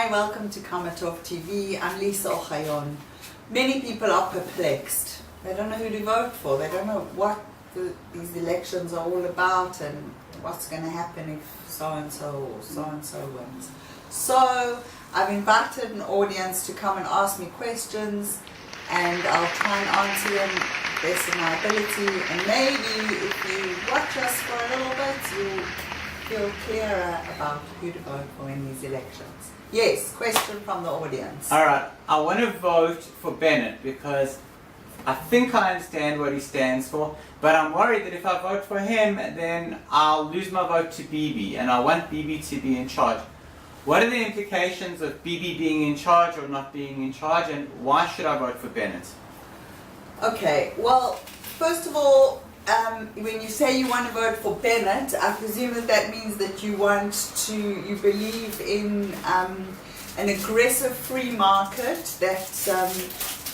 Hi, welcome to Kamatov TV. I'm Lisa Ochayon. Many people are perplexed. They don't know who to vote for. They don't know what these elections are all about and what's going to happen if so-and-so or so-and-so wins. So I've invited an audience to come and ask me questions, and I'll try and answer them best of my ability. And maybe if you watch us for a little bit, you'll feel clearer about who to vote for in these elections. Yes, question from the audience. Alright, I want to vote for Bennett because I think I understand what he stands for, but I'm worried that if I vote for him, then I'll lose my vote to Bibi, and I want Bibi to be in charge. What are the implications of Bibi being in charge or not being in charge, and why should I vote for Bennett? Okay, well, first of all, when you say you want to vote for Bennett, I presume that means that you believe in an aggressive free market that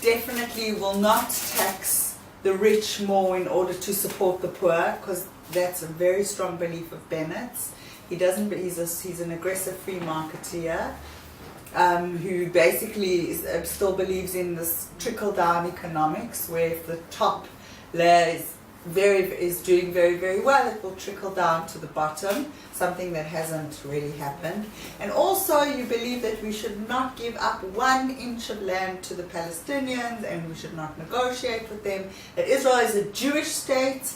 definitely will not tax the rich more in order to support the poor, because that's a very strong belief of Bennett's. He's an aggressive free marketeer who basically still believes in this trickle-down economics, where if the top layer is doing very, very well, it will trickle down to the bottom, something that hasn't really happened. And also you believe that we should not give up 1 inch of land to the Palestinians, and we should not negotiate with them, that Israel is a Jewish state,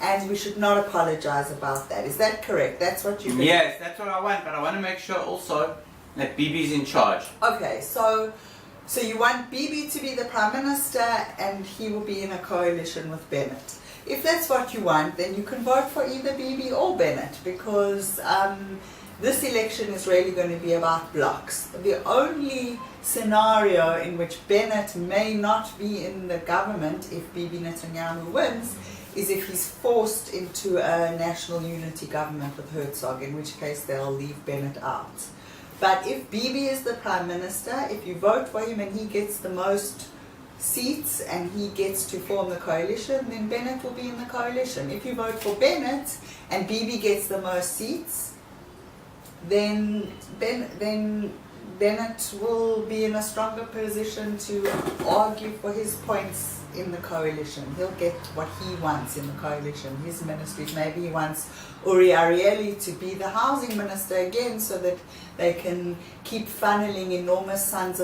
and we should not apologize about that. Is that correct? That's what you believe? Yes, that's what I want, but I want to make sure also that Bibi's in charge. Okay, so you want Bibi to be the Prime Minister, and he will be in a coalition with Bennett. If that's what you want, then you can vote for either Bibi or Bennett, because this election is really going to be about blocks. The only scenario in which Bennett may not be in the government if Bibi Netanyahu wins is if he's forced into a national unity government with Herzog, in which case they'll leave Bennett out. But if Bibi is the Prime Minister, if you vote for him and he gets the most seats and he gets to form the coalition, then Bennett will be in the coalition. If you vote for Bennett and Bibi gets the most seats, then Bennett will be in a stronger position to argue for his points in the coalition. He'll get what he wants in the coalition, his ministries. Maybe he wants Uri Arieli to be the housing minister again, so that they can keep funneling enormous sums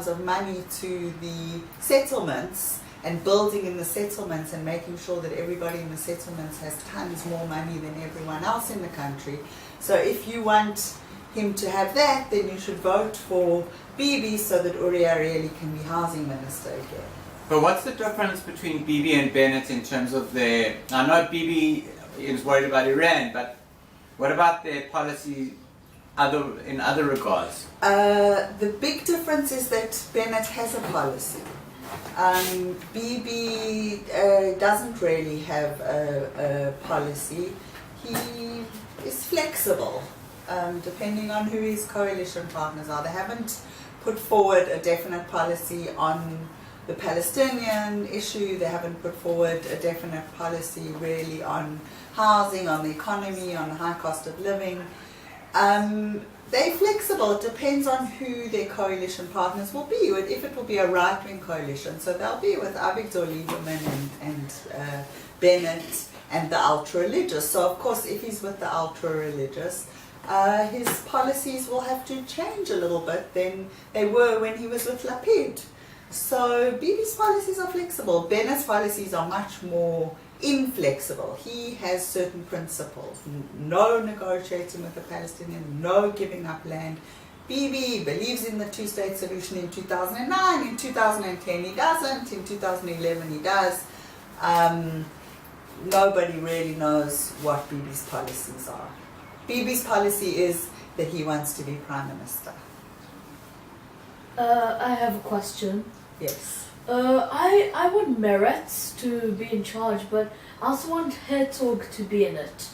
of money to the settlements and building in the settlements and making sure that everybody in the settlements has tons more money than everyone else in the country. So if you want him to have that, then you should vote for Bibi so that Uri Arieli can be housing minister again. But what's the difference between Bibi and Bennett in terms of their... I know Bibi is worried about Iran, but what about their policy in other regards? The big difference is that Bennett has a policy. Bibi doesn't really have a policy. He is flexible, depending on who his coalition partners are. They haven't put forward a definite policy on the Palestinian issue. They haven't put forward a definite policy really on housing, on the economy, on the high cost of living. They're flexible. It depends on who their coalition partners will be. If it will be a right-wing coalition, so they'll be with Avigdor Lieberman and Bennett and the ultra-religious. So of course, if he's with the ultra-religious, his policies will have to change a little bit than they were when he was with Lapid. So Bibi's policies are flexible. Bennett's policies are much more inflexible. He has certain principles. No negotiating with the Palestinians, no giving up land. Bibi believes in the two-state solution in 2009, in 2010 he doesn't, in 2011 he does. Nobody really knows what Bibi's policies are. Bibi's policy is that he wants to be Prime Minister. I have a question. Yes. I want Meretz to be in charge, but I also want Herzog to be in it.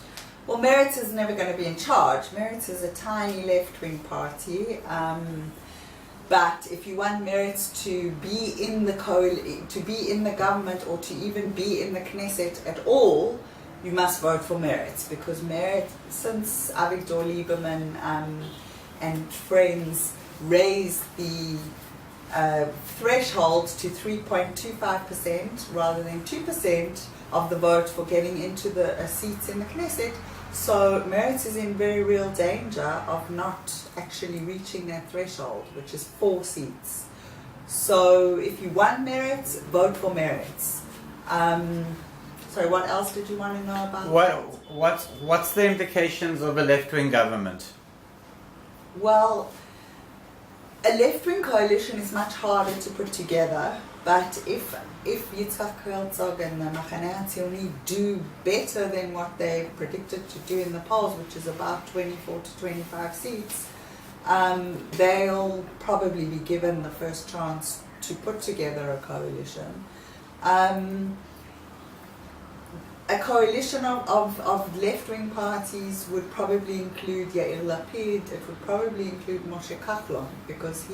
Well, Meretz is never going to be in charge. Meretz is a tiny left-wing party. But if you want Meretz to be in the government, or to even be in the Knesset at all, you must vote for Meretz, because Meretz, since Avigdor Lieberman and friends raise the threshold to 3.25% rather than 2% of the vote for getting into the seats in the Knesset. So Meretz is in very real danger of not actually reaching that threshold, which is 4 seats. So if you want Meretz, vote for Meretz. Sorry, what else did you want to know about? What's the implications of a left-wing government? Well, a left-wing coalition is much harder to put together, but if Yitzhak Herzog and the Machane HaTzioni do better than what they predicted to do in the polls, which is about 24 to 25 seats, they'll probably be given the first chance to put together a coalition. A coalition of left-wing parties would probably include Yair Lapid. It would probably include Moshe Kahlon, because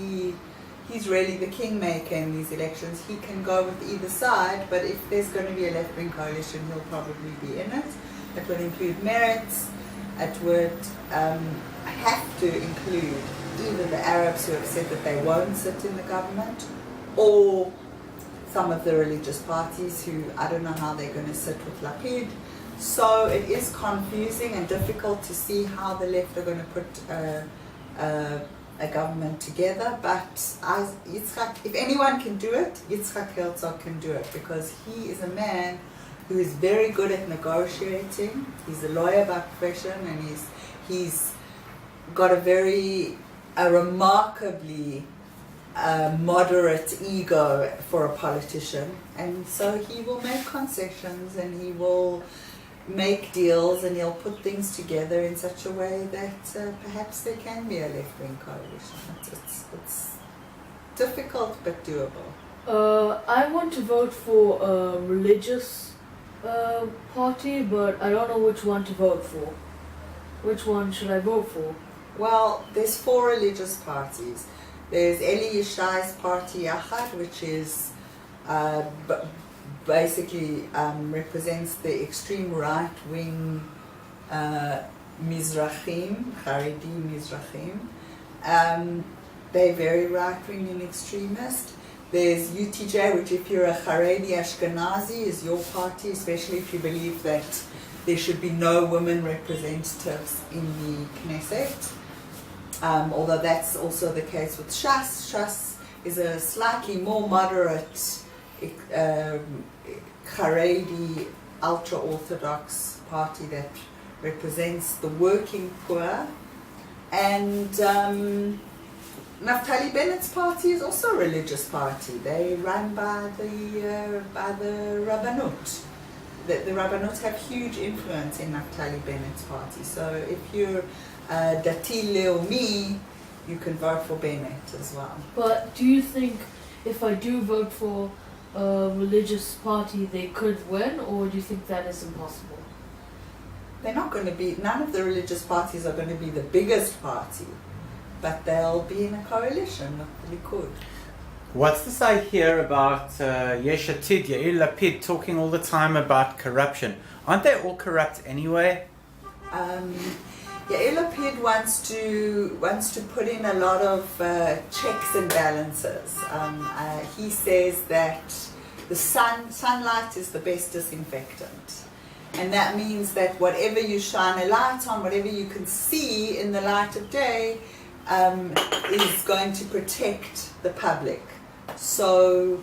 he's really the kingmaker in these elections. He can go with either side, but if there's going to be a left-wing coalition, he'll probably be in it. It would include Meretz. It would have to include either the Arabs who have said that they won't sit in the government, or some of the religious parties who, I don't know how they're going to sit with Lapid. So it is confusing and difficult to see how the left are going to put a government together. But Yitzhak, if anyone can do it, Yitzhak Herzog can do it, because he is a man who is very good at negotiating. He's a lawyer by profession, and he's got a remarkably moderate ego for a politician, and so he will make concessions and he will make deals and he'll put things together in such a way that perhaps there can be a left-wing coalition. It's difficult but doable. I want to vote for a religious party, but I don't know which one to vote for. Which one should I vote for? Well, there's 4 religious parties. There's Eli Yishai's party Yachad, which is basically represents the extreme right-wing Mizrahim, Haredi Mizrahim. They're very right-wing and extremist. There's UTJ, which, if you're a Haredi Ashkenazi, is your party, especially if you believe that there should be no women representatives in the Knesset. Although that's also the case with Shas. Shas is a slightly more moderate Haredi ultra-Orthodox party that represents the working poor. And Naftali Bennett's party is also a religious party. They run by the Rabbanut. The Rabbanut have huge influence in Naftali Bennett's party. So if you're Dati Leomi, you can vote for Bennett as well. But do you think if I do vote for a religious party, they could win, or do you think that is impossible? They're not going to be, none of the religious parties are going to be the biggest party, but they'll be in a coalition with the Likud. What's this I hear about Yesh Atid, Yair Lapid, talking all the time about corruption? Aren't they all corrupt anyway? Yair Lapid wants to put in a lot of checks and balances. He says that the sunlight is the best disinfectant, and that means that whatever you shine a light on, whatever you can see in the light of day, is going to protect the public. So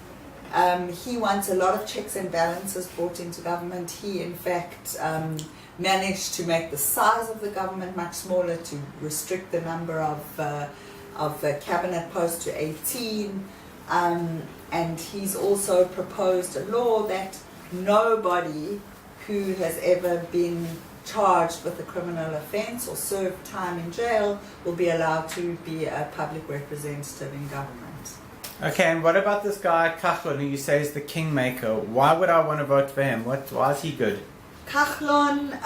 he wants a lot of checks and balances brought into government. He, in fact, managed to make the size of the government much smaller, to restrict the number of cabinet posts to 18, and he's also proposed a law that nobody who has ever been charged with a criminal offense or served time in jail will be allowed to be a public representative in government. Okay, and what about this guy Kahlon, who you say is the kingmaker? Why would I want to vote for him? Why is he good? Kahlon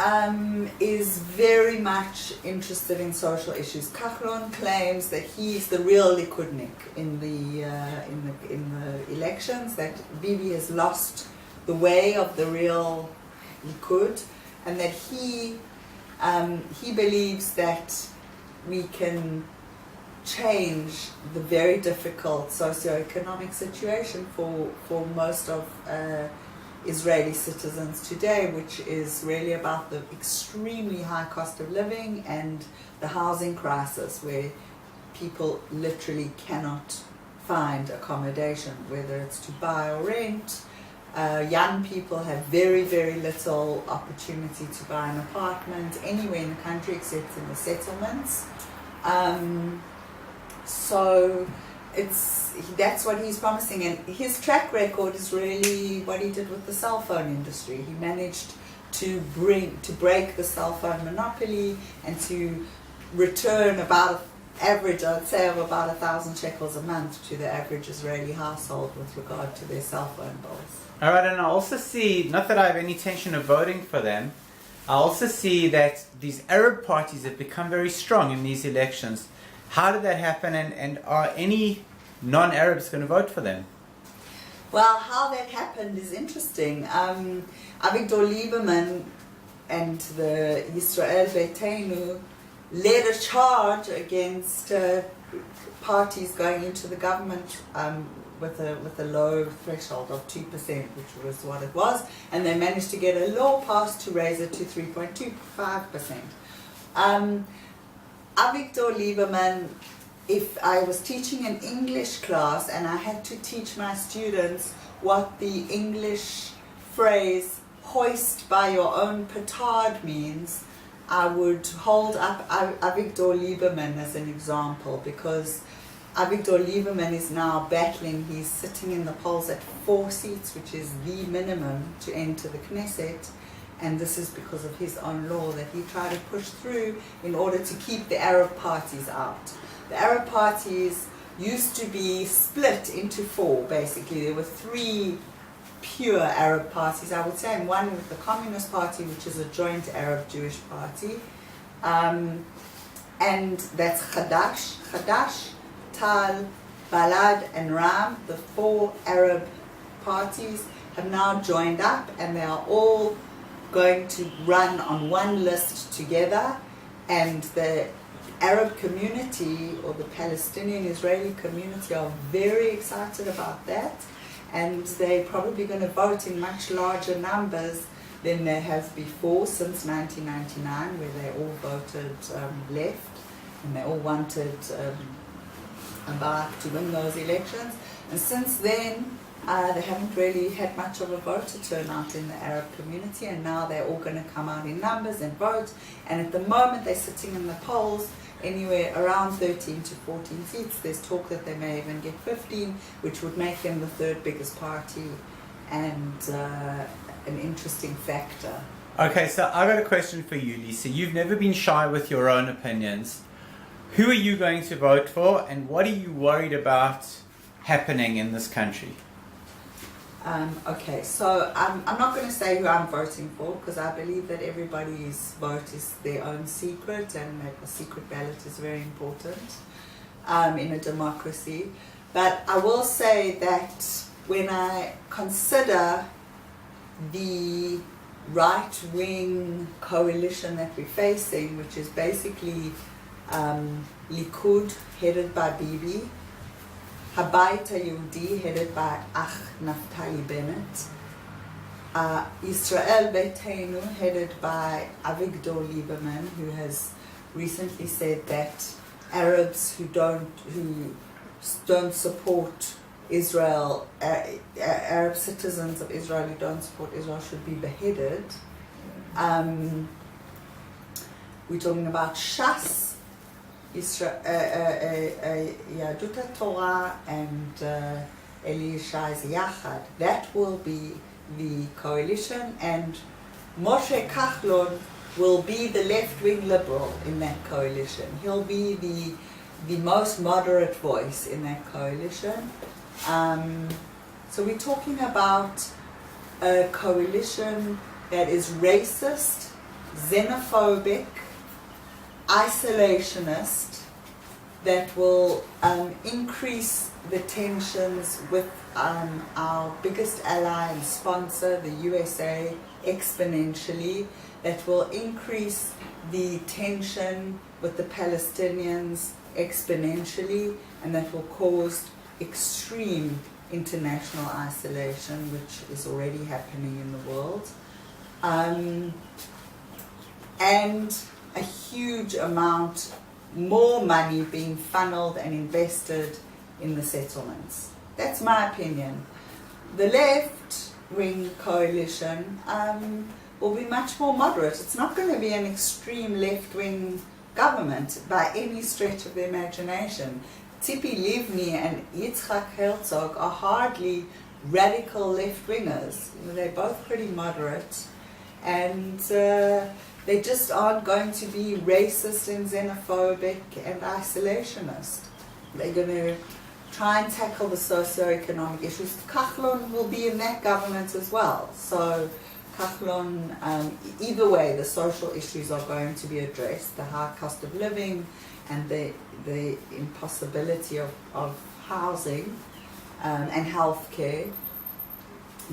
is very much interested in social issues. Kahlon claims that he is the real Likudnik in the elections, that Bibi has lost the way of the real Likud, and that he believes that we can change the very difficult socioeconomic situation for most of Israeli citizens today, which is really about the extremely high cost of living and the housing crisis, where people literally cannot find accommodation, whether it's to buy or rent. Young people have very, very little opportunity to buy an apartment anywhere in the country except in the settlements. So that's what he's promising, and his track record is really what he did with the cell phone industry. He managed to break the cell phone monopoly and to return about average, I'd say, of about 1,000 shekels a month to the average Israeli household with regard to their cell phone bills. All right, and I also see, not that I have any intention of voting for them, I also see that these Arab parties have become very strong in these elections. How did that happen, and are any non-Arabs going to vote for them? Well, how that happened is interesting. Avigdor Lieberman and the Israel Beitenu led a charge against parties going into the government with a low threshold of 2%, which was what it was, and they managed to get a law passed to raise it to 3.25%. Avigdor Lieberman, if I was teaching an English class and I had to teach my students what the English phrase "hoist by your own petard" means, I would hold up Avigdor Lieberman as an example, because Avigdor Lieberman is now battling. He's sitting in the polls at 4 seats, which is the minimum to enter the Knesset. And this is because of his own law that he tried to push through in order to keep the Arab parties out. The Arab parties used to be split into 4, basically. There were 3 pure Arab parties, I would say, and one with the Communist Party, which is a joint Arab-Jewish party. And that's Hadash, Tal, Balad, and Ram. The 4 Arab parties have now joined up, and they are all going to run on one list together, and the Arab community, or the Palestinian Israeli community, are very excited about that, and they're probably going to vote in much larger numbers than they have before, since 1999, where they all voted left, and they all wanted Barak to win those elections. And since then they haven't really had much of a voter turnout in the Arab community, and now they're all going to come out in numbers and vote. And at the moment they're sitting in the polls anywhere around 13 to 14 seats. There's talk that they may even get 15, which would make them the 3rd biggest party, and an interesting factor. Okay, so I've got a question for you, Lisa. You've never been shy with your own opinions. Who are you going to vote for, and what are you worried about happening in this country? Okay, so I'm not going to say who I'm voting for, because I believe that everybody's vote is their own secret, and that a secret ballot is very important in a democracy. But I will say that when I consider the right-wing coalition that we're facing, which is basically Likud, headed by Bibi, Habayit HaYehudi, headed by Naftali Bennett, Israel Beitenu, headed by Avigdor Lieberman, who has recently said that Arabs who don't support Israel, Arab citizens of Israel who don't support Israel should be beheaded. We're talking about Shas, Yadut Torah, and Eli Shai's Yachad. That will be the coalition, and Moshe Kahlon will be the left-wing liberal in that coalition. He'll be the most moderate voice in that coalition. So we're talking about a coalition that is racist, xenophobic, isolationist, that will increase the tensions with our biggest ally and sponsor, the USA, exponentially, that will increase the tension with the Palestinians exponentially, and that will cause extreme international isolation, which is already happening in the world, and a huge amount more money being funneled and invested in the settlements. That's my opinion. The left-wing coalition will be much more moderate. It's not going to be an extreme left-wing government by any stretch of the imagination. Tzipi Livni and Yitzhak Herzog are hardly radical left-wingers. They're both pretty moderate, and they just aren't going to be racist and xenophobic and isolationist. They're going to try and tackle the socio-economic issues. Kahlon will be in that government as well. So Kahlon, either way, the social issues are going to be addressed, the high cost of living and the impossibility of housing and healthcare.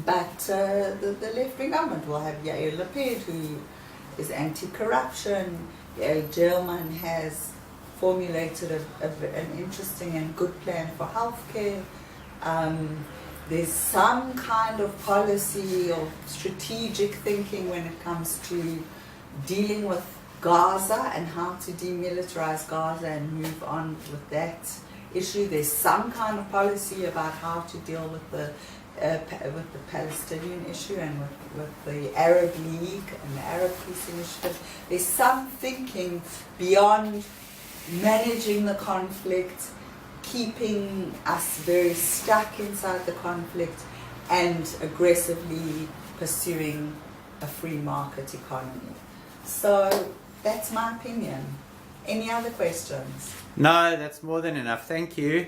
But the left-wing government will have Yair Lapid, who is anti-corruption. Yael German has formulated an interesting and good plan for healthcare. There's some kind of policy or strategic thinking when it comes to dealing with Gaza and how to demilitarize Gaza and move on with that issue. There's some kind of policy about how to deal with the Palestinian issue and with the Arab League and the Arab Peace Initiative. There's some thinking beyond managing the conflict, keeping us very stuck inside the conflict, and aggressively pursuing a free market economy. So that's my opinion. Any other questions? No, that's more than enough. Thank you.